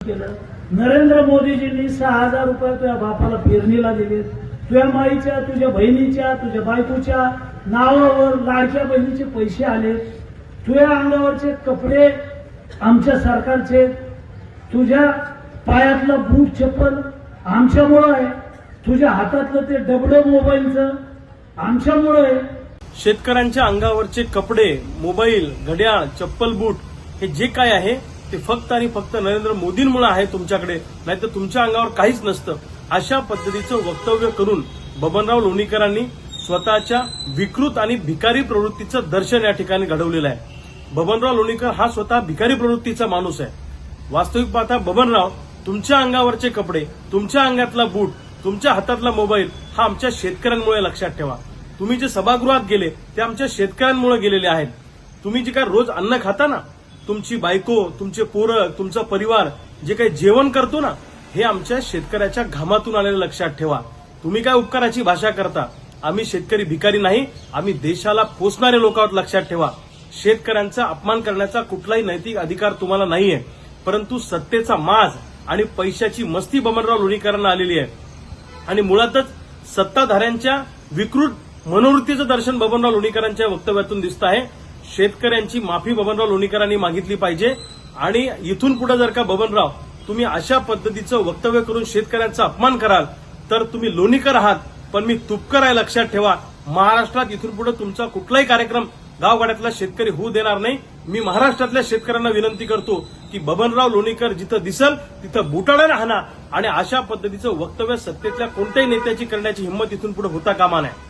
केलं। नरेंद्र मोदीजींनी 6,000 रुपये तुझ्या बापाला पेरणीला दिले, तुझ्या माईच्या, तुझ्या बहिणीच्या, तुझ्या बायकोच्या नावावर लाडक्या बहिणीचे पैसे आले, तुझ्या अंगावरचे कपडे आमच्या सरकारचे, तुझ्या पायातलं बूट चप्पल आमच्यामुळं आहे, तुझ्या हातातलं ते डबडं मोबाईलचं आमच्यामुळं आहे। शेतकऱ्यांच्या अंगावरचे कपडे, मोबाईल, घड्याळ, चप्पल, बूट हे जे काय आहे ते फक्त आणि फक्त नरेंद्र मोदींमुळे आहे तुमच्याकडे, नाहीतर तुमच्या अंगावर काहीच नसतं। अशा पद्धतीचं वक्तव्य करून बबनराव लोणीकरांनी स्वतःच्या विकृत आणि भिकारी प्रवृत्तीचं दर्शन या ठिकाणी घडवलेलं आहे। बबनराव लोणीकर हा स्वतः भिकारी प्रवृत्तीचा माणूस आहे। वास्तविक पाहता बबनराव, तुमच्या अंगावरचे कपडे, तुमच्या अंगातला बूट, तुमच्या हातातला मोबाईल हा आमच्या शेतकऱ्यांमुळे, लक्षात ठेवा। तुम्ही जे सभागृहात गेले ते आमच्या शेतकऱ्यांमुळे गेलेले आहेत। तुम्ही जे काय रोज अन्न खाता ना, तुमची बायको, तुमचे पोरं, तुमचा परिवार जे काही जेवण करतो ना, हे आमच्या शेतकऱ्याच्या घामातून आलेलं, लक्षात ठेवा। तुम्ही काय उपकाराची भाषा करता? आम्ही शेतकरी भिकारी नाही, आम्ही देशाला पोसणारे लोक आहोत, लक्षात ठेवा। शेतकऱ्यांचा अपमान करण्याचा कुठलाही नैतिक अधिकार तुम्हाला नाहीये, परंतु सत्तेचा माज आणि पैशाची मस्ती बबनराव लोणीकरांना आलेली आहे आणि मुळातच सत्ताधाऱ्यांच्या विकृत मनोवृत्तीचं दर्शन बबनराव लोणीकरांच्या वक्तव्यातून दिसत आहे। शेतकऱ्यांची माफी बबनराव लोणीकरांनी मागितली पाहिजे आणि इथून पुढे जर का बबनराव तुम्ही अशा पद्धतीचं वक्तव्य करून शेतकऱ्यांचा अपमान कराल तर तुम्ही लोणीकर आहात, पण मी तुपकर आहे, लक्षात ठेवा। महाराष्ट्रात इथून पुढे तुमचा कुठलाही कार्यक्रम गावगाड्यातला शेतकरी होऊ देणार नाही। मी महाराष्ट्रातल्या शेतकऱ्यांना विनंती करतो की बबनराव लोणीकर जिथं दिसल तिथं बुटाड्याने हाणा आणि अशा पद्धतीचं वक्तव्य सत्तेतल्या कोणत्याही नेत्याची करण्याची हिंमत इथून पुढे होता कामा नये।